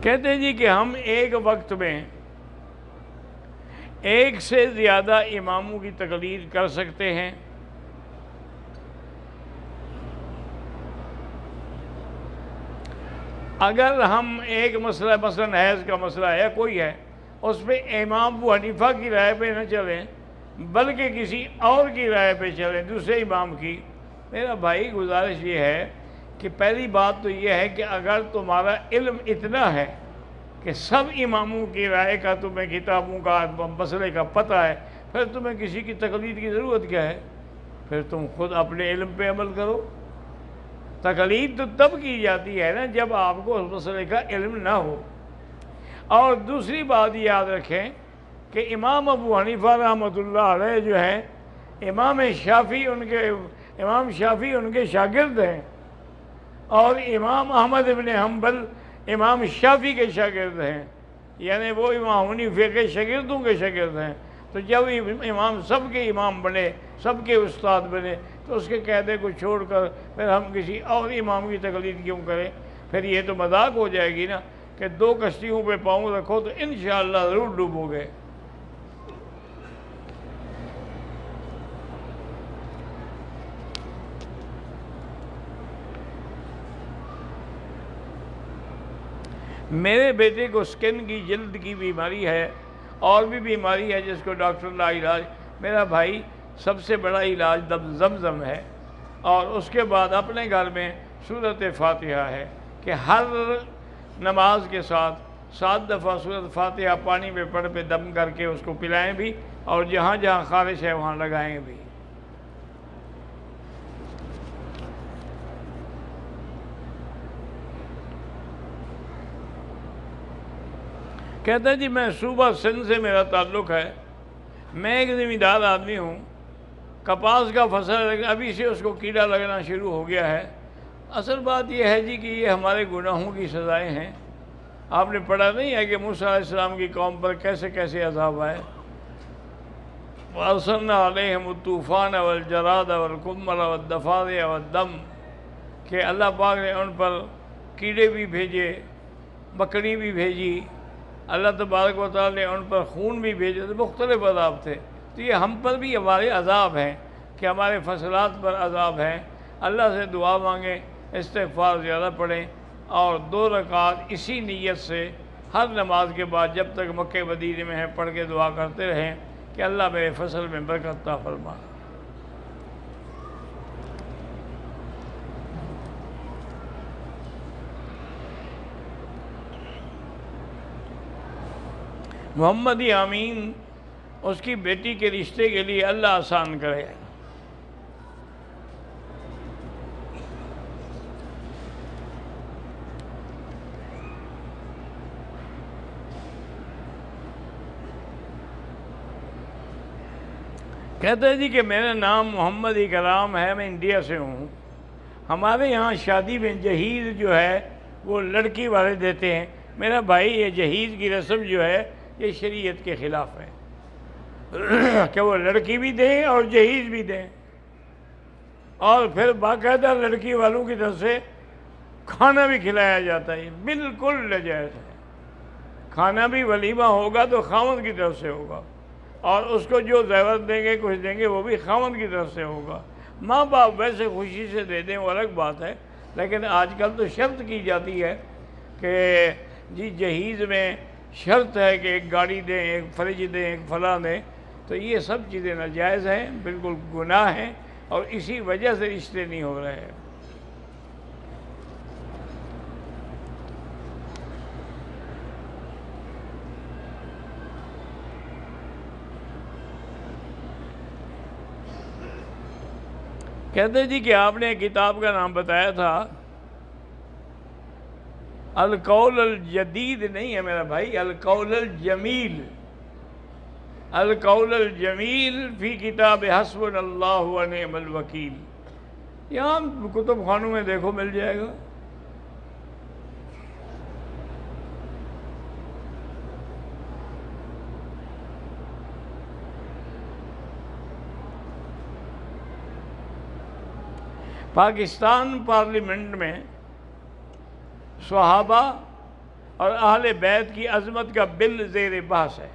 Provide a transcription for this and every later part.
کہتے ہیں جی کہ ہم ایک وقت میں ایک سے زیادہ اماموں کی تقلید کر سکتے ہیں؟ اگر ہم ایک مسئلہ، مثلا حیض کا مسئلہ ہے کوئی ہے، اس پہ امام ابو حنیفہ کی رائے پہ نہ چلیں بلکہ کسی اور کی رائے پہ چلیں، دوسرے امام کی، میرا بھائی گزارش یہ ہے کہ پہلی بات تو یہ ہے کہ اگر تمہارا علم اتنا ہے کہ سب اماموں کی رائے کا تمہیں کتابوں کا مسئلے کا پتہ ہے، پھر تمہیں کسی کی تقلید کی ضرورت کیا ہے؟ پھر تم خود اپنے علم پہ عمل کرو۔ تقلید تو تب کی جاتی ہے نا جب آپ کو اس مسئلے کا علم نہ ہو۔ اور دوسری بات یاد رکھیں کہ امام ابو حنیفہ رحمۃ اللہ علیہ جو ہیں، امام شافعی ان کے شاگرد ہیں، اور امام احمد بن حنبل امام شافعی کے شاگرد ہیں، یعنی وہ امام حنیفہ کے شاگردوں کے شاگرد ہیں۔ تو جب امام سب کے امام بنے، سب کے استاد بنے، تو اس کے قاعدے کو چھوڑ کر پھر ہم کسی اور امام کی تقلید کیوں کریں؟ پھر یہ تو مذاق ہو جائے گی نا کہ دو کشتیوں پہ پاؤں رکھو تو انشاءاللہ ضرور ڈوبو گے۔ میرے بیٹے کو سکن کی، جلد کی بیماری ہے، اور بھی بیماری ہے جس کو ڈاکٹر لا علاج۔ میرا بھائی سب سے بڑا علاج زمزم ہے، اور اس کے بعد اپنے گھر میں سورۃ فاتحہ ہے کہ ہر نماز کے ساتھ 7 دفعہ سورۃ فاتحہ پانی میں پڑھ پہ دم کر کے اس کو پلائیں بھی، اور جہاں جہاں خارش ہے وہاں لگائیں بھی۔ کہتا ہے جی میں صوبہ سندھ سے میرا تعلق ہے، میں ایک زمیندار آدمی ہوں، کپاس کا فصل ابھی سے اس کو کیڑا لگنا شروع ہو گیا ہے۔ اصل بات یہ ہے جی کہ یہ ہمارے گناہوں کی سزائیں ہیں۔ آپ نے پڑھا نہیں ہے کہ موسیٰ علیہ السلام کی قوم پر کیسے کیسے عذاب آئے؟ وَأَرْسَلْنَا عَلَيْهِمُ الطُّوفَانَ وَالْجَرَادَ وَالْقُمَّلَ وَالضَّفَادِعَ وَالدَّمَ، کہ اللہ پاک نے ان پر کیڑے بھی بھیجے، مکڑی بھی بھیجی، اللہ تبارک و تعالیٰ نے ان پر خون بھی بھیجے، تو مختلف عذاب تھے۔ تو یہ ہم پر بھی ہمارے عذاب ہیں کہ ہمارے فصلات پر عذاب ہیں۔ اللہ سے دعا مانگیں، استغفار زیادہ پڑھیں، اور 2 رکعات اسی نیت سے ہر نماز کے بعد جب تک مکہ مدینے میں ہیں پڑھ کے دعا کرتے رہیں کہ اللہ میرے فصل میں برکت عطا فرما۔ محمد امین اس کی بیٹی کے رشتے کے لیے اللہ آسان کرے۔ کہتے ہیں جی کہ میرا نام محمد اکرام ہے، میں انڈیا سے ہوں۔ ہمارے یہاں شادی میں جہیز جو ہے وہ لڑکی والے دیتے ہیں۔ میرا بھائی یہ جہیز کی رسم جو ہے یہ شریعت کے خلاف ہے کہ وہ لڑکی بھی دیں اور جہیز بھی دیں، اور پھر باقاعدہ لڑکی والوں کی طرف سے کھانا بھی کھلایا جاتا ہے۔ بالکل ناجائز ہے۔ کھانا بھی ولیمہ ہوگا تو خاوند کی طرف سے ہوگا، اور اس کو جو زیور دیں گے، کچھ دیں گے، وہ بھی خاوند کی طرف سے ہوگا۔ ماں باپ ویسے خوشی سے دے دیں وہ الگ بات ہے، لیکن آج کل تو شرط کی جاتی ہے کہ جی جہیز میں شرط ہے کہ ایک گاڑی دیں، ایک فریج دیں، ایک فلاں دیں۔ تو یہ سب چیزیں ناجائز ہیں، بالکل گناہ ہیں، اور اسی وجہ سے رشتے نہیں ہو رہے ہیں۔ کہتے جی کہ آپ نے ایک کتاب کا نام بتایا تھا، القول الجدید نہیں ہے میرا بھائی، القول الجمیل، القول الجمیل فی کتاب حسبنا اللہ ونعم الوکیل۔ یہاں کتب خانوں میں دیکھو مل جائے گا۔ پاکستان پارلیمنٹ میں صحابہ اور اہل بیت کی عظمت کا بل زیر بحث ہے،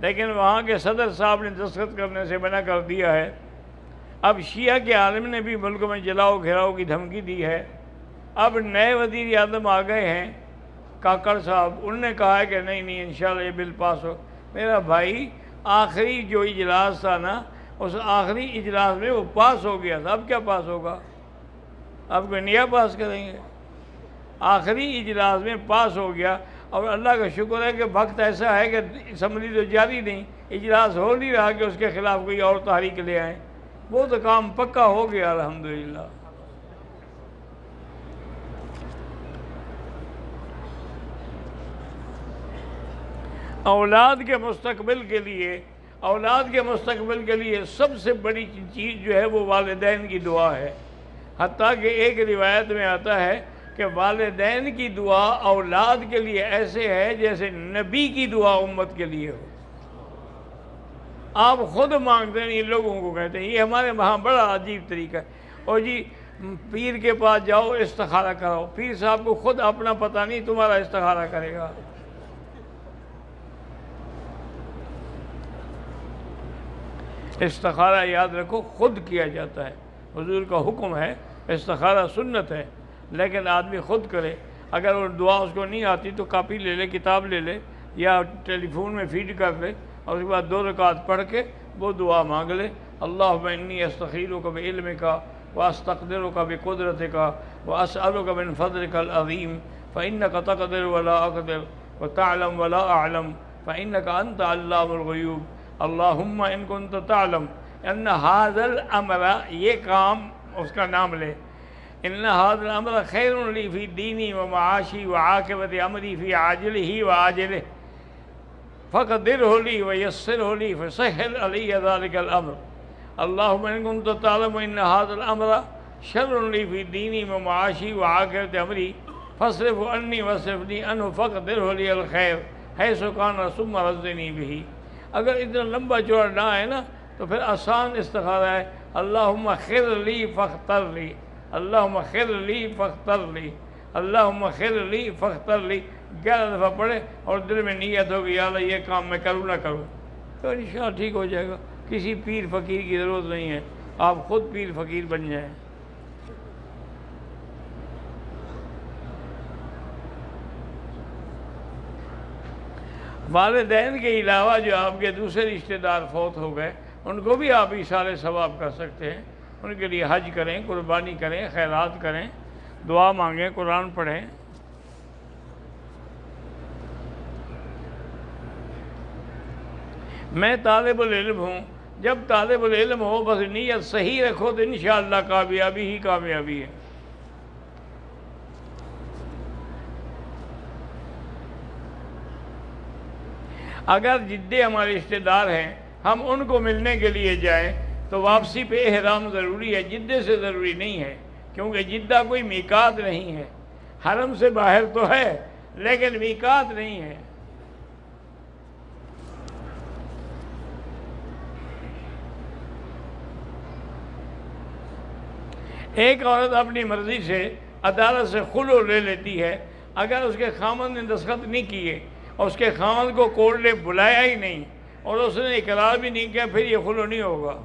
لیکن وہاں کے صدر صاحب نے دستخط کرنے سے منع کر دیا ہے۔ اب شیعہ کے عالم نے بھی ملک میں جلاؤ گھیراؤ کی دھمکی دی ہے۔ اب نئے وزیر اعظم آ گئے ہیں کاکڑ صاحب، انہوں نے کہا ہے کہ نہیں انشاءاللہ یہ بل پاس ہو۔ میرا بھائی آخری جو اجلاس تھا نا، اس آخری اجلاس میں وہ پاس ہو گیا تھا، اب کیا پاس ہوگا؟ اب کوئی نیا پاس کریں گے؟ آخری اجلاس میں پاس ہو گیا، اور اللہ کا شکر ہے کہ وقت ایسا ہے کہ اسمبلی تو جاری نہیں، اجلاس ہو نہیں رہا کہ اس کے خلاف کوئی اور تحریک لے آئیں، وہ تو کام پکا ہو گیا الحمدللہ۔ اولاد کے مستقبل کے لیے سب سے بڑی چیز جو ہے وہ والدین کی دعا ہے۔ حتیٰ کہ ایک روایت میں آتا ہے کہ والدین کی دعا اولاد کے لیے ایسے ہے جیسے نبی کی دعا امت کے لیے ہو۔ آپ خود مانگتے ہیں، ان لوگوں کو کہتے ہیں، یہ ہمارے وہاں بڑا عجیب طریقہ ہے، اور جی پیر کے پاس جاؤ استخارہ کراؤ، پیر صاحب کو خود اپنا پتہ نہیں، تمہارا استخارہ کرے گا۔ استخارہ یاد رکھو خود کیا جاتا ہے، حضور کا حکم ہے، استخارہ سنت ہے، لیکن آدمی خود کرے۔ اگر وہ دعا اس کو نہیں آتی تو کاپی لے لے، کتاب لے لے، یا ٹیلی فون میں فیڈ کر لے، اور اس کے بعد 2 رکعت پڑھ کے وہ دعا مانگ لے۔ اللہم انی استخیرک بعلمک واستقدرک بقدرتک واسألک من فضلک العظیم فإنک تقدر ولا اقدر وتعلم ولا اعلم فإنک انت علام الغیوب اللہم ان کنت تعلم ان ھذا الامر، یہ کام اس کا نام لے، ان ھذا الامر خیر لی فی دینی و معاشی و عاقبت امری فی عاجلہ و آجلہ فقدرہ لی ویسرہ لی فسہل علی ذلک الامر اللہم ان کنت تعلم ان ھذا الامر شر لی فی دینی و معاشی و عاقبت امری فاصرف عنی واصرفنی عنہ فقدرہ لی الخیر حیث کان ثم رزقنی بہ۔ اگر اتنا لمبا چوڑا نہ ہے نا تو پھر آسان استخارہ ہے، اللہم خیر لی فاختر لی، اللہم خیر لی فاختر لی، اللہم خیر لی فاختر لی، 11 دفعہ پڑھے اور دل میں نیت ہوگی یا اللہ یہ کام میں کروں نہ کروں، تو انشاءاللہ ٹھیک ہو جائے گا۔ کسی پیر فقیر کی ضرورت نہیں ہے، آپ خود پیر فقیر بن جائیں۔ والدین کے علاوہ جو آپ کے دوسرے رشتہ دار فوت ہو گئے ان کو بھی آپ ایصال ثواب کر سکتے ہیں، ان کے لیے حج کریں، قربانی کریں، خیرات کریں، دعا مانگیں، قرآن پڑھیں۔ میں طالب العلم ہوں، جب طالب العلم ہو بس نیت صحیح رکھو تو انشاءاللہ کامیابی ہی کامیابی ہے۔ اگر جدے ہمارے رشتہ دار ہیں، ہم ان کو ملنے کے لیے جائیں تو واپسی پہ احرام ضروری ہے، جدے سے ضروری نہیں ہے، کیونکہ جدہ کوئی میقات نہیں ہے، حرم سے باہر تو ہے لیکن میقات نہیں ہے۔ ایک عورت اپنی مرضی سے عدالت سے خلع لے لیتی ہے، اگر اس کے خامند نے دستخط نہیں کیے اور اس کے خامند کو کورٹ نے بلایا ہی نہیں اور اس نے اقرار بھی نہیں کیا، پھر یہ خلع نہیں ہوگا۔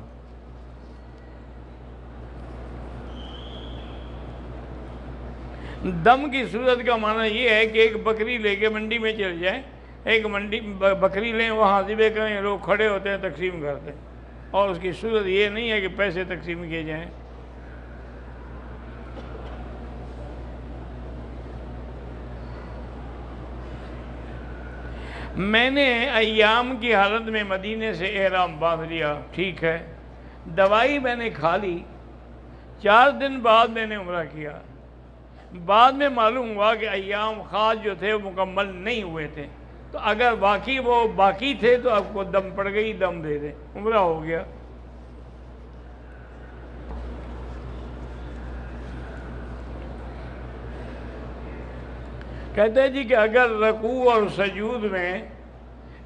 دم کی صورت کا معنی یہ ہے کہ ایک بکری لے کے منڈی میں چل جائیں، ایک بکری لیں، وہاں ذبح کریں، لوگ کھڑے ہوتے ہیں تقسیم کرتے ہیں، اور اس کی صورت یہ نہیں ہے کہ پیسے تقسیم کیے جائیں۔ میں نے ایام کی حالت میں مدینے سے احرام باندھ لیا، ٹھیک ہے، دوائی میں نے کھا لی، 4 دن بعد میں نے عمرہ کیا، بعد میں معلوم ہوا کہ ایام خاص جو تھے وہ مکمل نہیں ہوئے تھے، تو اگر باقی وہ باقی تھے تو آپ کو دم پڑ گئی، دم دے دیں، عمرہ ہو گیا۔ کہتے ہیں جی کہ اگر رکوع اور سجود میں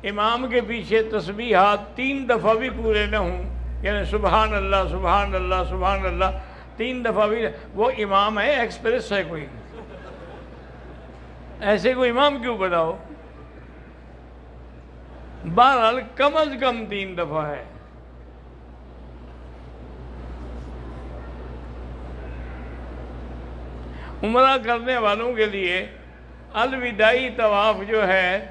امام کے پیچھے تسبیحات 3 دفعہ بھی پورے نہ ہوں، یعنی سبحان اللہ سبحان اللہ سبحان اللہ 3 دفعہ بھی، وہ امام ہے ایکسپریس ہے کوئی؟ ایسے کو امام کیوں بناؤ؟ بہرحال کم از کم 3 دفعہ ہے۔ عمرہ کرنے والوں کے لیے الوداعی طواف جو ہے،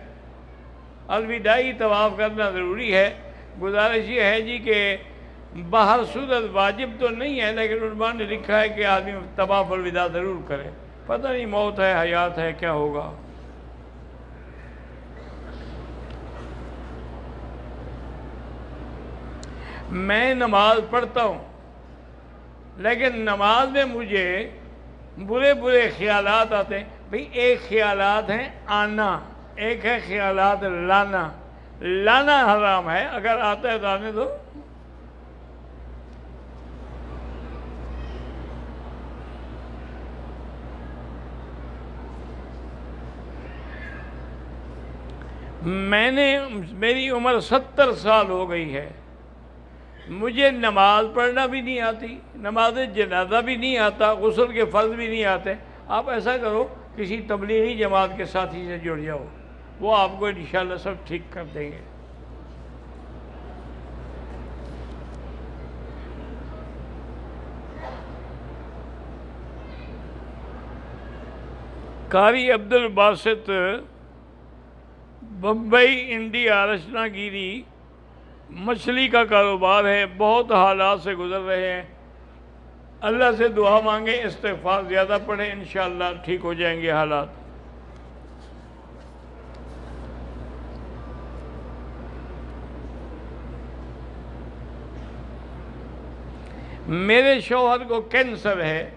الوداعی طواف کرنا ضروری ہے۔ گزارش یہ ہے جی کہ باہر صورت واجب تو نہیں ہے، لیکن علماء نے لکھا ہے کہ آدمی طواف الوداع ضرور کرے، پتہ نہیں موت ہے حیات ہے کیا ہوگا۔ میں نماز پڑھتا ہوں، لیکن نماز میں مجھے برے برے خیالات آتے ہیں۔ بھئی ایک خیالات ہیں آنا، ایک ہے خیالات لانا۔ لانا حرام ہے، اگر آتا ہے تو آنے دو۔ میری عمر 70 سال ہو گئی ہے، مجھے نماز پڑھنا بھی نہیں آتی، نماز جنازہ بھی نہیں آتا، غسل کے فرض بھی نہیں آتے۔ آپ ایسا کرو، کسی تبلیغی جماعت کے ساتھی سے جڑ جاؤ، وہ آپ کو انشاءاللہ سب ٹھیک کر دیں گے۔ قاری عبدالباسط بمبئی انڈیا رچنا گیری مچھلی کا کاروبار ہے، بہت حالات سے گزر رہے ہیں، اللہ سے دعا مانگیں، استغفار زیادہ پڑھیں، انشاءاللہ ٹھیک ہو جائیں گے حالات۔ میرے شوہر کو کینسر ہے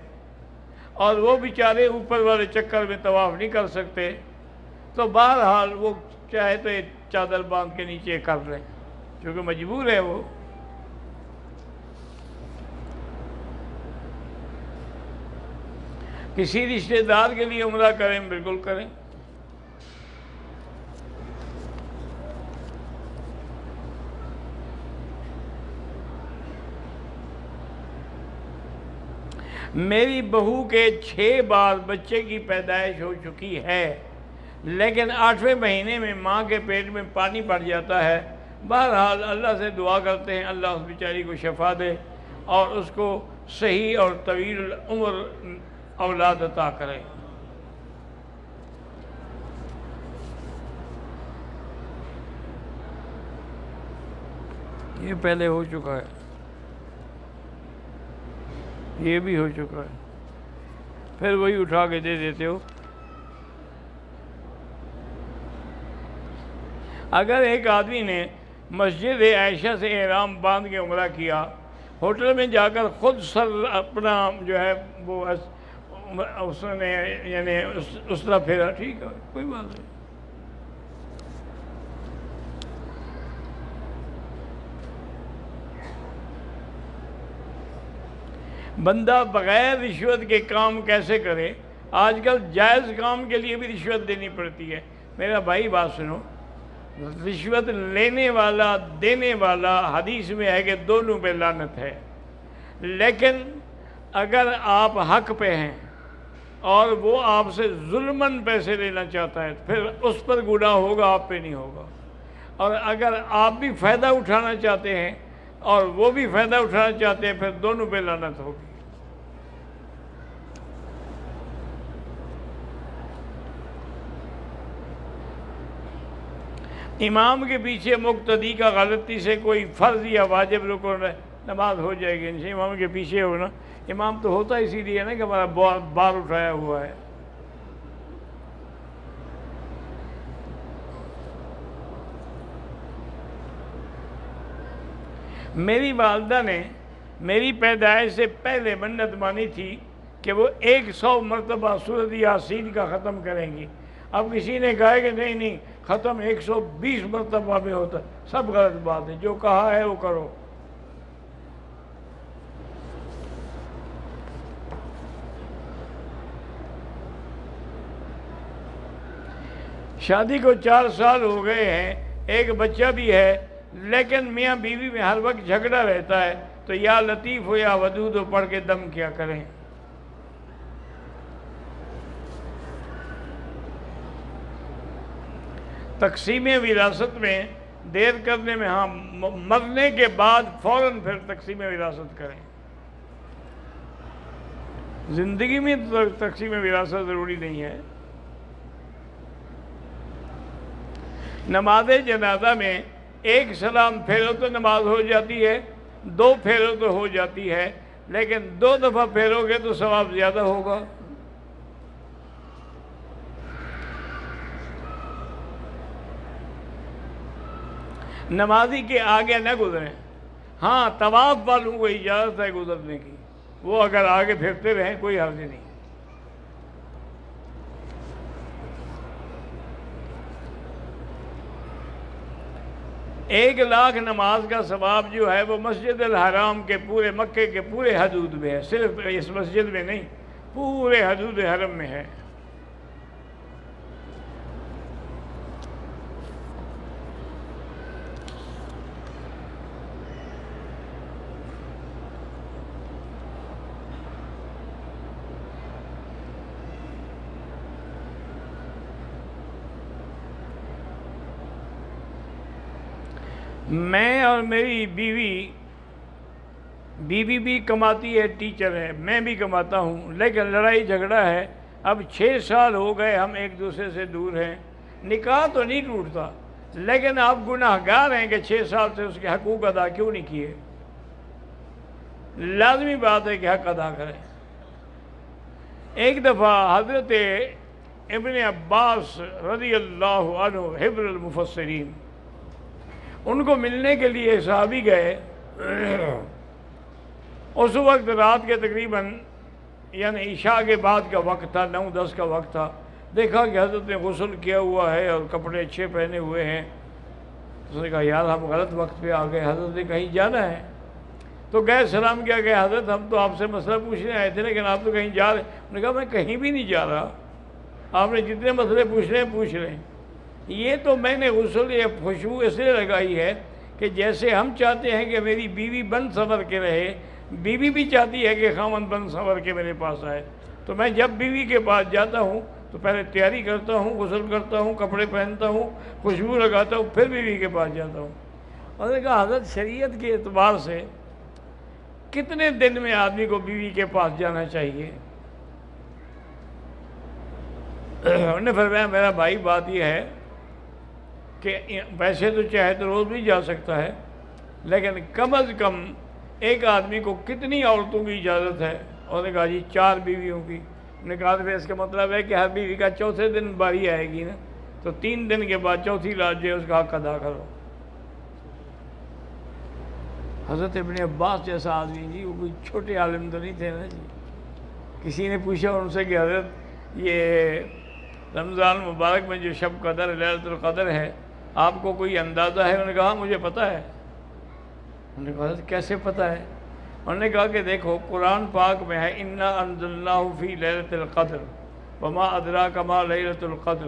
اور وہ بیچارے اوپر والے چکر میں طواف نہیں کر سکتے، تو بہرحال وہ چاہے تو ایک چادر باندھ کے نیچے کر لیں، کیونکہ مجبور ہے وہ۔ کسی رشتہ دار کے لیے عمرہ کریں، بالکل کریں۔ میری بہو کے 6 بار بچے کی پیدائش ہو چکی ہے، لیکن 8ویں مہینے میں ماں کے پیٹ میں پانی پڑ جاتا ہے۔ بہرحال اللہ سے دعا کرتے ہیں اللہ اس بیچاری کو شفا دے اور اس کو صحیح اور طویل عمر اولاد عطا کرے۔ یہ پہلے ہو چکا ہے، یہ بھی ہو چکا ہے، پھر وہی اٹھا کے دے دیتے ہو۔ اگر ایک آدمی نے مسجد عائشہ سے احرام باندھ کے عمرہ کیا، ہوٹل میں جا کر خود سر اپنا جو ہے وہ اس نے یعنی اس طرح پھیرا، ٹھیک ہے، کوئی بات نہیں۔ بندہ بغیر رشوت کے کام کیسے کرے؟ آج کل جائز کام کے لیے بھی رشوت دینی پڑتی ہے۔ میرا بھائی بات سنو، رشوت لینے والا دینے والا حدیث میں ہے کہ دونوں پہ لعنت ہے، لیکن اگر آپ حق پہ ہیں اور وہ آپ سے ظلماً پیسے لینا چاہتا ہے پھر اس پر گناہ ہوگا، آپ پہ نہیں ہوگا۔ اور اگر آپ بھی فائدہ اٹھانا چاہتے ہیں اور وہ بھی فائدہ اٹھانا چاہتے ہیں پھر دونوں پہ لعنت ہوگی۔ امام کے پیچھے مقتدی کا غلطی سے کوئی فرض یا واجب رکن نماز ہو جائے گی انشاءاللہ۔ امام کے پیچھے ہونا، امام تو ہوتا اسی لیے نا کہ ہمارا بار اٹھایا ہوا ہے۔ میری والدہ نے میری پیدائش سے پہلے منت مانی تھی کہ وہ 100 مرتبہ سورۃ یاسین کا ختم کریں گی۔ اب کسی نے کہا کہ نہیں ختم 120 مرتبہ میں ہوتا ہے، سب غلط بات ہے، جو کہا ہے وہ کرو۔ شادی کو 4 سال ہو گئے ہیں، ایک بچہ بھی ہے، لیکن میاں بیوی میں ہر وقت جھگڑا رہتا ہے، تو یا لطیف ہو یا ودود ہو پڑھ کے دم کیا کریں۔ تقسیم وراثت میں دیر کرنے میں، ہاں مرنے کے بعد فوراً پھر تقسیم وراثت کریں. زندگی میں تقسیم وراثت ضروری نہیں ہے. نماز جنازہ میں ایک سلام پھیرو تو نماز ہو جاتی ہے، 2 پھیرو تو ہو جاتی ہے، لیکن 2 دفعہ پھیرو گے تو ثواب زیادہ ہوگا. نمازی کے آگے نہ گزریں. ہاں طواف والوں کو اجازت ہے گزرنے کی، وہ اگر آگے پھرتے رہیں کوئی حرج نہیں. ایک 1,00,000 نماز کا ثواب جو ہے وہ مسجد الحرام کے پورے مکے کے پورے حدود میں ہے، صرف اس مسجد میں نہیں، پورے حدود حرم میں ہے. میں اور میری بیوی بھی کماتی ہے، ٹیچر ہے، میں بھی کماتا ہوں، لیکن لڑائی جھگڑا ہے. اب 6 سال ہو گئے ہم ایک دوسرے سے دور ہیں. نکاح تو نہیں ٹوٹتا، لیکن آپ گناہگار ہیں کہ 6 سال سے اس کے حقوق ادا کیوں نہیں کیے. لازمی بات ہے کہ حق ادا کریں. ایک دفعہ حضرت ابن عباس رضی اللہ عنہ حبر المفسرین، ان کو ملنے کے لیے صحابی گئے. اس وقت رات کے تقریباً یعنی عشاء کے بعد کا وقت تھا، 9-10 کا وقت تھا. دیکھا کہ حضرت نے غسل کیا ہوا ہے اور کپڑے اچھے پہنے ہوئے ہیں. اس نے کہا یار ہم غلط وقت پہ آ گئے، حضرت نے کہیں جانا ہے. تو گئے سلام کیا کہ حضرت ہم تو آپ سے مسئلہ پوچھنے آئے تھے لیکن آپ تو کہیں جا رہے. انہوں نے کہا میں کہیں بھی نہیں جا رہا، آپ نے جتنے مسئلے پوچھنے ہیں پوچھ رہے ہیں. یہ تو میں نے غسل یا خوشبو اس لیے لگائی ہے کہ جیسے ہم چاہتے ہیں کہ میری بیوی بن سنور کے رہے، بیوی بھی چاہتی ہے کہ خاوند بن سنور کے میرے پاس آئے. تو میں جب بیوی کے پاس جاتا ہوں تو پہلے تیاری کرتا ہوں، غسل کرتا ہوں، کپڑے پہنتا ہوں، خوشبو لگاتا ہوں، پھر بیوی کے پاس جاتا ہوں. اور نے کہا حضرت شریعت کے اعتبار سے کتنے دن میں آدمی کو بیوی کے پاس جانا چاہیے؟ انہوں نے فرمایا میرا بھائی بات یہ ہے کہ ویسے تو چاہے تو روز بھی جا سکتا ہے، لیکن کم از کم ایک آدمی کو کتنی عورتوں کی اجازت ہے؟ اور نے کہا جی 4 بیویوں کی. نے کہا تو اس کا مطلب ہے کہ ہر بیوی کا 4تھے دن باری آئے گی نا، تو 3 دن کے بعد 4تھی رات جو ہے اس کا حق ادا کرو. حضرت ابن عباس جیسا آدمی جی، وہ کوئی چھوٹے عالم تو نہیں تھے نا جی. کسی نے پوچھا ان سے کہ حضرت یہ رمضان مبارک میں جو شب قدر لیلۃ القدر ہے آپ کو کوئی اندازہ ہے؟ انہوں نے کہا مجھے پتہ ہے. انہوں نے کہا کیسے پتہ ہے؟ انہوں نے کہا کہ دیکھو قرآن پاک میں ہے انا انزلناہ فی لیلۃ القدر وما ادراک ما لیلۃ القدر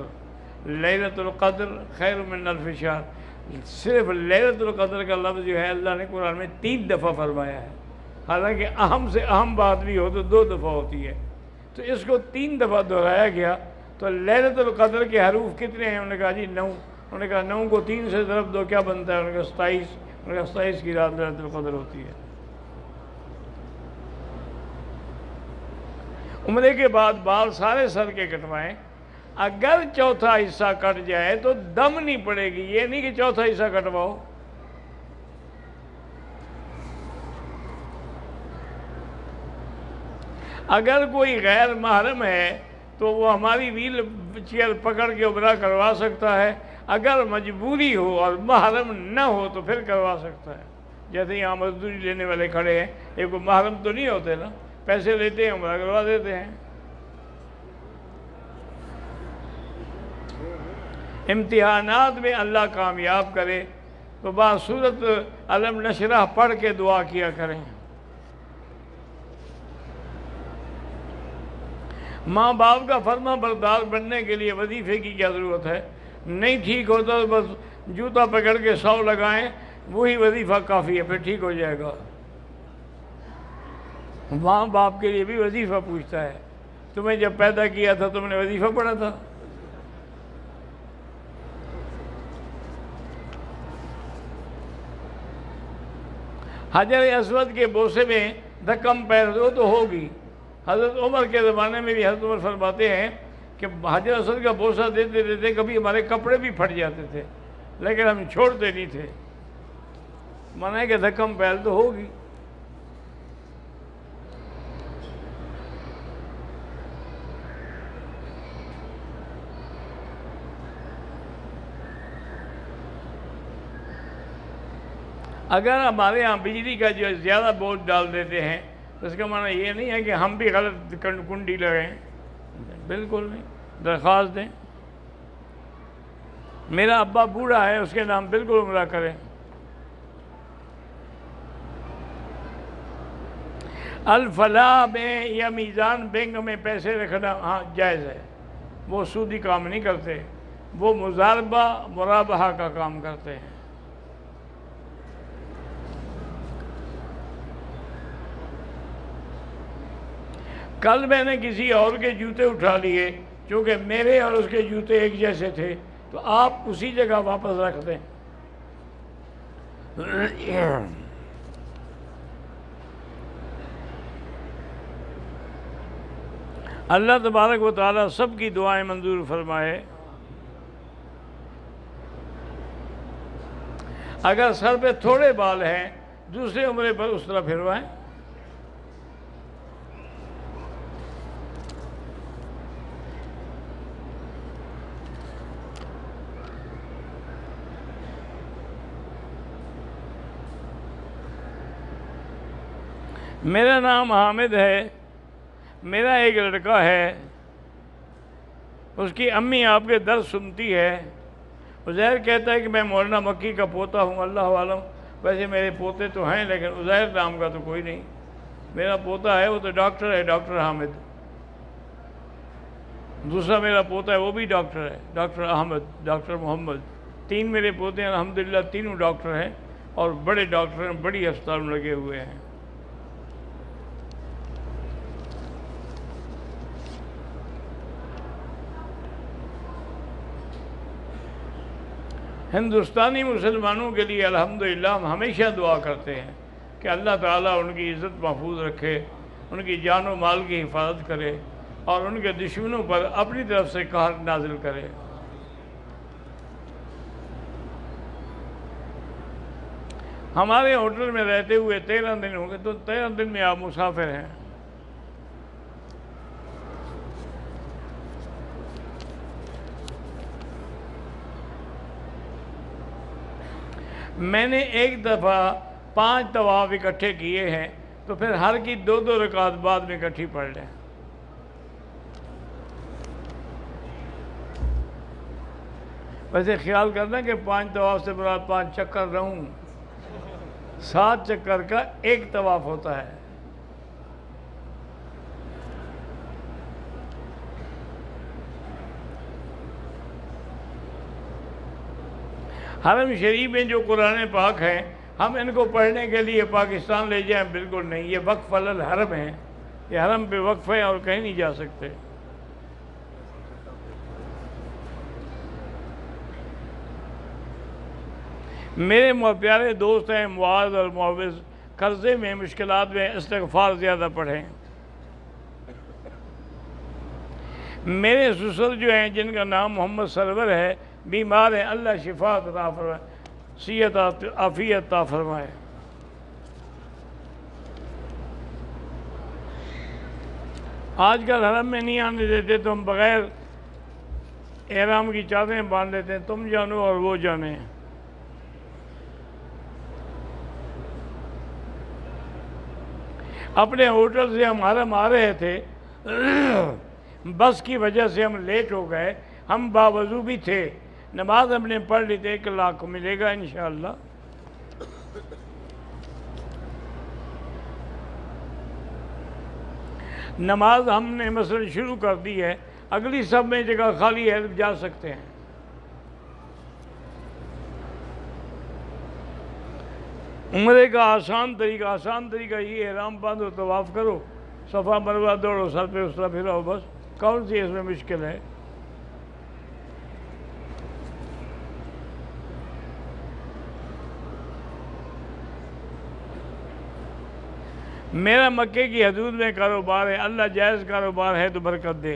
لیلۃ القدر خیر من الف شہر. صرف لیلۃ القدر کا لفظ جو ہے اللہ نے قرآن میں 3 دفعہ فرمایا ہے، حالانکہ اہم سے اہم بات بھی ہو تو 2 دفعہ ہوتی ہے، تو اس کو 3 دفعہ دہرایا گیا. تو لیلۃ القدر کے حروف کتنے ہیں؟ انہوں نے کہا جی 9. انہوں نے کہا 9 کو 3 سے ضرب دو کیا بنتا ہے؟ انہوں نے کہا 27. انہوں نے کہا 27 کی رات لیلۃ القدر ہوتی ہے. عمرے کے بعد بال سارے سر کے کٹوائیں. اگر 4تھا حصہ کٹ جائے تو دم نہیں پڑے گی، یہ نہیں کہ 4تھا حصہ کٹواؤ. اگر کوئی غیر محرم ہے تو وہ ہماری ویل چیئر پکڑ کے عمرہ کروا سکتا ہے. اگر مجبوری ہو اور محرم نہ ہو تو پھر کروا سکتا ہے. جیسے یہاں مزدوری لینے والے کھڑے ہیں، یہ کوئی محرم تو نہیں ہوتے نا، پیسے لیتے ہیں عمرہ کروا دیتے ہیں. امتحانات میں اللہ کامیاب کرے تو بصورت علم نشرح پڑھ کے دعا کیا کریں. ماں باپ کا فرما بردار بننے کے لیے وظیفے کی کیا ضرورت ہے؟ نہیں ٹھیک ہوتا تو بس جوتا پکڑ کے 100 لگائیں، وہی وظیفہ کافی ہے، پھر ٹھیک ہو جائے گا. ماں باپ کے لیے بھی وظیفہ پوچھتا ہے. تمہیں جب پیدا کیا تھا تم نے وظیفہ پڑھا تھا؟ حجر اسود کے بوسے میں دھکم پیر ہو تو ہوگی۔ حضرت عمر کے زمانے میں بھی حضرت عمر فرماتے ہیں کہ حجر اسود کا بوسہ دیتے دیتے کبھی ہمارے کپڑے بھی پھٹ جاتے تھے، لیکن ہم چھوڑتے نہیں تھے، مانا ہے کہ دھکم پیر تو ہوگی۔ اگر ہمارے ہاں بجلی کا جو زیادہ بوجھ ڈال دیتے ہیں تو اس کا معنی یہ نہیں ہے کہ ہم بھی غلط کنڈی لگائیں، بالکل نہیں۔ درخواست دیں، میرا ابا بوڑھا ہے، اس کے نام بالکل عمرہ کریں۔ الفلاح میں یا میزان بینک میں پیسے رکھنا ہاں جائز ہے، وہ سودی کام نہیں کرتے، وہ مضاربہ مرابحہ کا کام کرتے ہیں۔ کل میں نے کسی اور کے جوتے اٹھا لیے، چونکہ میرے اور اس کے جوتے ایک جیسے تھے، تو آپ اسی جگہ واپس رکھ دیں۔ اللہ تبارک و تعالیٰ سب کی دعائیں منظور فرمائے۔ اگر سر پہ تھوڑے بال ہیں، دوسرے عمرے پر اس طرح پھروائیں۔ میرا نام حامد ہے، میرا ایک لڑکا ہے، اس کی امی آپ کے درس سنتی ہے۔ عزیر کہتا ہے کہ میں مولانا مکی کا پوتا ہوں، اللہ عالم، ویسے میرے پوتے تو ہیں لیکن عزیر نام کا تو کوئی نہیں۔ میرا پوتا ہے وہ تو ڈاکٹر ہے، ڈاکٹر حامد۔ دوسرا میرا پوتا ہے وہ بھی ڈاکٹر ہے، ڈاکٹر احمد، ڈاکٹر محمد۔ 3 میرے پوتے ہیں، الحمدللہ تینوں ڈاکٹر ہیں اور بڑے ڈاکٹر ہیں، بڑی ہسپتال میں لگے ہوئے ہیں۔ ہندوستانی مسلمانوں کے لیے الحمدللہ ہم ہمیشہ دعا کرتے ہیں کہ اللہ تعالیٰ ان کی عزت محفوظ رکھے، ان کی جان و مال کی حفاظت کرے اور ان کے دشمنوں پر اپنی طرف سے قہر نازل کرے۔ ہمارے ہوٹل میں رہتے ہوئے 13 دن ہو گئے، تو 13 دن میں آپ مسافر ہیں۔ میں نے ایک دفعہ 5 طواف اکٹھے کیے ہیں، تو پھر ہر کی 2 رکعت بعد میں اکٹھی پڑھ لیں۔ ویسے خیال کرنا کہ 5 طواف سے مراد 5 چکر رہوں، 7 چکر کا ایک طواف ہوتا ہے۔ حرم شریف میں جو قرآن پاک ہیں، ہم ان کو پڑھنے کے لیے پاکستان لے جائیں، بالکل نہیں۔ یہ وقف الحرم ہیں، یہ حرم پہ وقف ہے اور کہیں نہیں جا سکتے۔ میرے پیارے دوست ہیں معاذ اور معوذ، قرضے میں، مشکلات میں استغفار زیادہ پڑھیں۔ میرے سسر جو ہیں جن کا نام محمد سرور ہے، بیمار ہیں، اللہ شفا عطا فرمائے، صحت عافیت عطا فرمائے۔ آج کل حرم میں نہیں آنے دیتے تو ہم بغیر احرام کی چادریں باندھ لیتے ہیں، تم جانو اور وہ جانے۔ اپنے ہوٹل سے ہم حرم آ رہے تھے، بس کی وجہ سے ہم لیٹ ہو گئے، ہم باوضو بھی تھے، نماز ہم نے پڑھ لی تھی، 1 لاکھ ملے گا انشاءاللہ۔ نماز ہم نے مثلا شروع کر دی ہے، اگلی سب میں جگہ خالی ہے، جا سکتے ہیں۔ عمرے کا آسان طریقہ یہ، احرام باندھو، طواف کرو، صفا مروہ دوڑو، سر پہ اس طرح پھراؤ، بس کون سی اس میں مشکل ہے؟ میرا مکے کی حدود میں کاروبار ہے، اللہ جائز کاروبار ہے تو برکت دے۔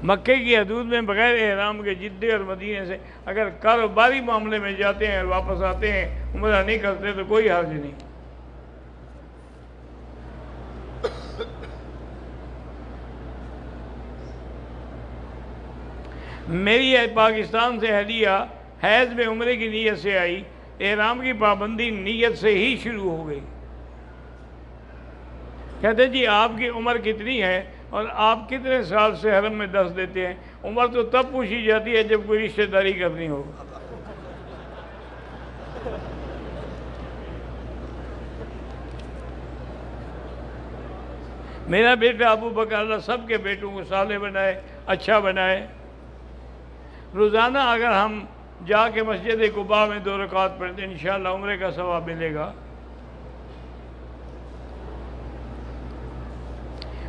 مکے کی حدود میں بغیر احرام کے جدے اور مدینے سے اگر کاروباری معاملے میں جاتے ہیں اور واپس آتے ہیں، عمرہ نہیں کرتے تو کوئی حرج نہیں۔ میری پاکستان سے اہلیہ حیض میں عمرے کی نیت سے آئی، احرام کی پابندی نیت سے ہی شروع ہو گئی۔ کہتے جی آپ کی عمر کتنی ہے اور آپ کتنے سال سے حرم میں دست دیتے ہیں؟ عمر تو تب پوچھی جاتی ہے جب کوئی رشتہ داری کرنی ہو۔ میرا بیٹا ابو بکر اللہ سب کے بیٹوں کو صالح بنائے، اچھا بنائے۔ روزانہ اگر ہم جا کے مسجد قباء میں 2 رکعت پڑھتے ہیں انشاءاللہ عمرے کا ثواب ملے گا۔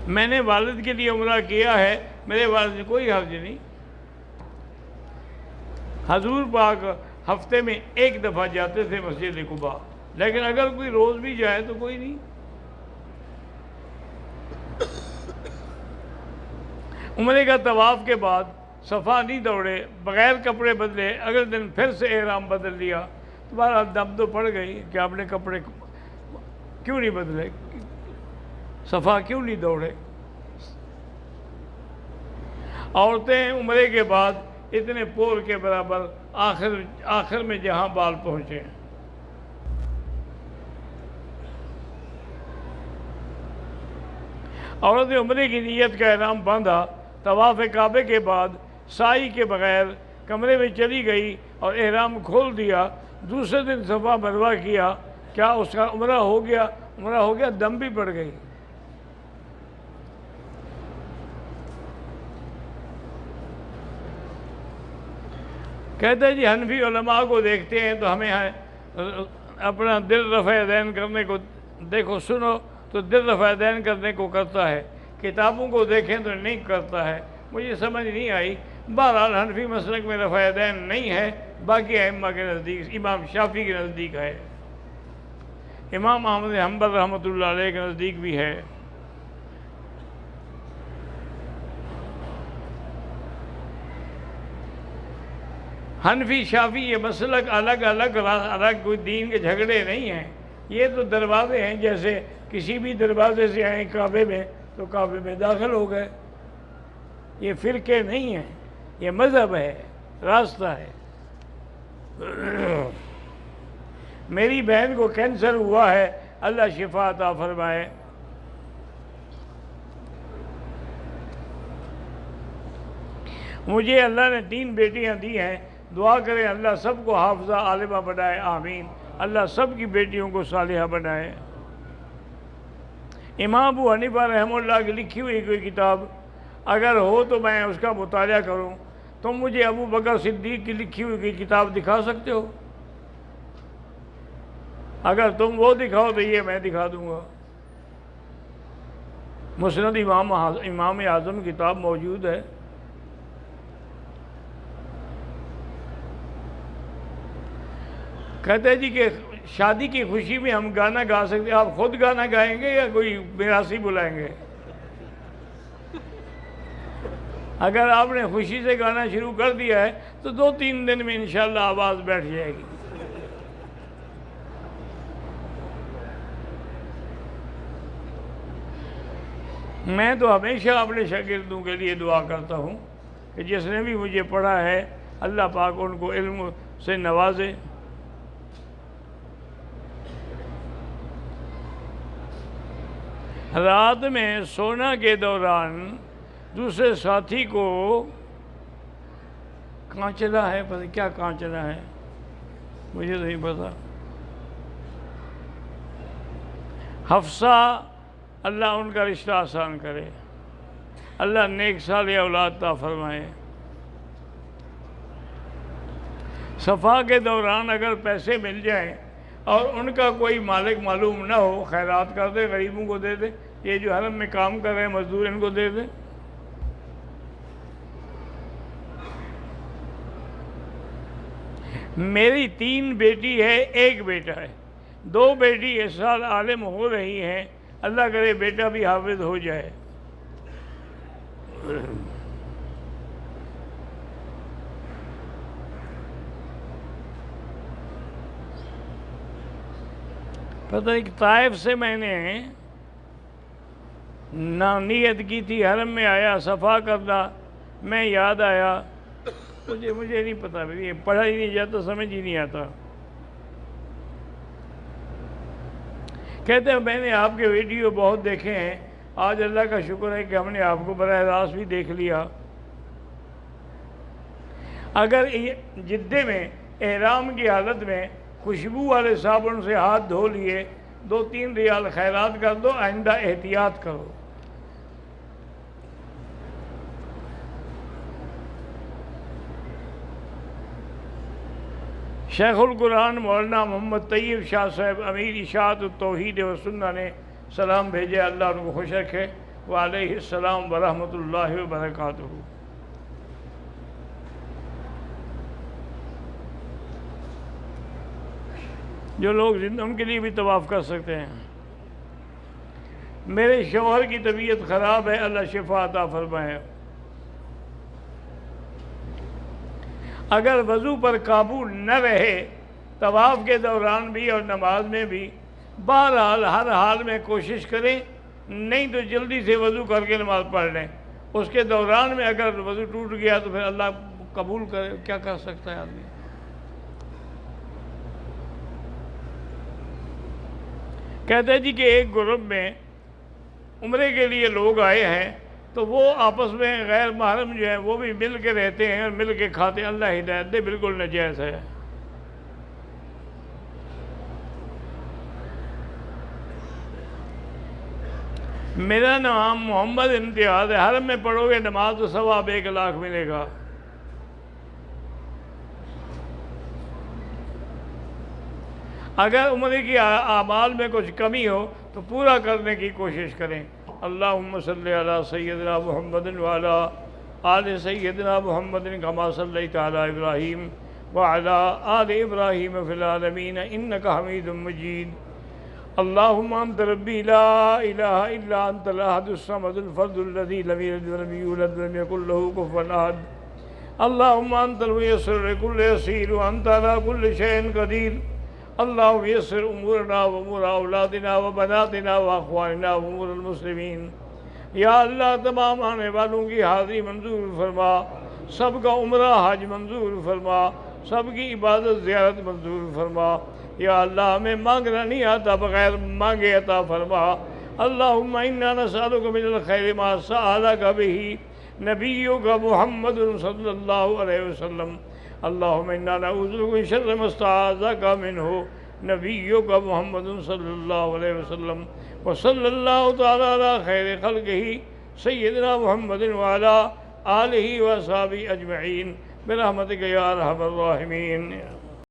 میں نے والد کے لیے عمرہ کیا ہے، میرے والد سے کوئی حرج نہیں۔ حضور پاک ہفتے میں 1 دفعہ جاتے تھے مسجد قباء، لیکن اگر کوئی روز بھی جائے تو کوئی نہیں۔ عمرے کا طواف کے بعد صفا نہیں دوڑے، بغیر کپڑے بدلے، اگلے دن پھر سے احرام بدل لیا، تو بہرحال دم تو پڑ گئی کہ آپ نے کپڑے کیوں نہیں بدلے، صفا کیوں نہیں دوڑے۔ عورتیں عمرے کے بعد اتنے پور کے برابر آخر میں جہاں بال پہنچے ہیں۔ عورت نے عمرے کی نیت کا احرام باندھا، طواف کعبے کے بعد سائی کے بغیر کمرے میں چلی گئی اور احرام کھول دیا، دوسرے دن صفا مروہ کیا، کیا اس کا عمرہ ہو گیا؟ عمرہ ہو گیا، دم بھی پڑ گئی۔ کہتے ہیں جی حنفی علماء کو دیکھتے ہیں تو ہمیں اپنا دل رفع دین کرنے کو دیکھو سنو تو دل رفع دین کرنے کو کرتا ہے، کتابوں کو دیکھیں تو نہیں کرتا ہے۔ مجھے سمجھ نہیں آئی۔ بہرحال حنفی مسلک میں رفع دین نہیں ہے، باقی ائمہ کے نزدیک، امام شافعی کے نزدیک ہے، امام احمد حنبل رحمۃ اللہ علیہ کے نزدیک بھی ہے۔ حنفی شافعی یہ مسلک الگ کوئی دین کے جھگڑے نہیں ہیں، یہ تو دروازے ہیں، جیسے کسی بھی دروازے سے آئیں کعبے میں تو کعبے میں داخل ہو گئے۔ یہ فرقے نہیں ہیں، یہ مذہب ہے، راستہ ہے۔ میری بہن کو کینسر ہوا ہے، اللہ شفا عطا فرمائے۔ مجھے اللہ نے 3 بیٹیاں دی ہیں، دعا کریں اللہ سب کو حافظہ عالمہ بنائے، آمین۔ اللہ سب کی بیٹیوں کو صالحہ بنائے۔ امام ابو حنیفہ رحمہ اللہ کی لکھی ہوئی کوئی کتاب اگر ہو تو میں اس کا مطالعہ کروں۔ تم مجھے ابو بکر صدیق کی لکھی ہوئی کوئی کتاب دکھا سکتے ہو؟ اگر تم وہ دکھاؤ تو یہ میں دکھا دوں گا۔ مسند امام اعظم کتاب موجود ہے۔ کہتے ہیں جی کہ شادی کی خوشی میں ہم گانا گا سکتے ہیں، آپ خود گانا گائیں گے یا کوئی میراثی بلائیں گے؟ اگر آپ نے خوشی سے گانا شروع کر دیا ہے تو 2-3 دن میں انشاءاللہ آواز بیٹھ جائے گی۔ میں تو ہمیشہ اپنے شاگردوں کے لیے دعا کرتا ہوں کہ جس نے بھی مجھے پڑھا ہے اللہ پاک ان کو علم سے نوازے۔ رات میں سونا کے دوران دوسرے ساتھی کو کانچنا ہے، پتہ کیا کانچنا ہے مجھے نہیں پتا۔ حفصہ اللہ ان کا رشتہ آسان کرے، اللہ نیک صالح اولاد عطا فرمائے۔ صفا کے دوران اگر پیسے مل جائیں اور ان کا کوئی مالک معلوم نہ ہو، خیرات کر دے، غریبوں کو دے دے، یہ جو حرم میں کام کر رہے ہیں مزدور ان کو دے دے۔ میری 3 بیٹی ہے، 1 بیٹا ہے۔ دو بیٹی اس سال عالم ہو رہی ہیں، اللہ کرے بیٹا بھی حافظ ہو جائے۔ پتہ ایک طائف سے میں نے نیت کی تھی، حرم میں آیا صفا کرنا، میں یاد آیا مجھے نہیں پتا، یہ پڑھا ہی نہیں جاتا، سمجھ ہی نہیں آتا۔ کہتے ہیں میں نے آپ کے ویڈیو بہت دیکھے ہیں، آج اللہ کا شکر ہے کہ ہم نے آپ کو براہ راست بھی دیکھ لیا۔ اگر جدے میں احرام کی حالت میں خوشبو والے صابن سے ہاتھ دھو لیے، 2-3 ریال خیرات کر دو، آئندہ احتیاط کرو۔ شیخ القرآن مولانا محمد طیب شاہ صاحب امیر اشاعت التوحید و سنہ نے سلام بھیجے، اللہ ان کو خوش رکھے، وعلیہ السلام ورحمۃ اللہ وبرکاتہ۔ جو لوگ زندہ ان کے لیے بھی طواف کر سکتے ہیں۔ میرے شوہر کی طبیعت خراب ہے، اللہ شفا عطا فرمائے۔ اگر وضو پر قابو نہ رہے طواف کے دوران بھی اور نماز میں بھی، بہرحال ہر حال میں کوشش کریں، نہیں تو جلدی سے وضو کر کے نماز پڑھ لیں۔ اس کے دوران میں اگر وضو ٹوٹ گیا تو پھر اللہ قبول کرے، کیا کر سکتا ہے آدمی۔ کہتے ہیں جی کہ ایک گروپ میں عمرے کے لیے لوگ آئے ہیں، تو وہ آپس میں غیر محرم جو ہیں وہ بھی مل کے رہتے ہیں اور مل کے کھاتے ہیں، اللہ ہدایت دے، بالکل ناجائز ہے۔ میرا نام محمد امتیاز ہے، حرم میں پڑھو گے نماز تو ثواب 1,00,000 ملے گا۔ اگر عمرے کی اعمال میں کچھ کمی ہو تو پورا کرنے کی کوشش کریں۔ اللہم صلی علی سیدنا محمد وعلی آل سیدنا محمد کما صلیت علی ابراہیم وعلی آل ابراہیم فی العالمین انک حمید مجید۔ اللہم انت ربی لا الہ الا انت الاحد الصمد الفرد الذی لم یلد ولم یولد ولم یکن لہ کفوا احد۔ اللہم انت المیسر لکل یسیر وانت علی کل شیء قدیر۔ اللہم یسر امورنا وامور اولادنا وبناتنا واخواننا وامور المسلمین۔ یا اللہ تمام آنے والوں کی حاضری منظور فرما، سب کا عمرہ حج منظور فرما، سب کی عبادت زیارت منظور فرما۔ یا اللہ ہمیں مانگنا نہیں آتا، بغیر مانگے عطا فرما۔ اللہم انا نسألک من الخیر ما سألک بہ نبیک محمد صلی اللہ علیہ وسلم۔ اللہم انا نعوذ بک من شر ما استعاذک منہ نبیک محمد صلی اللہ علیہ وسلم۔ وصلی اللہ تعالی علی خیر خلقہ سیدنا محمد وعلی آلہ وصحبہ اجمعین برحمتک یا ارحم الراحمین۔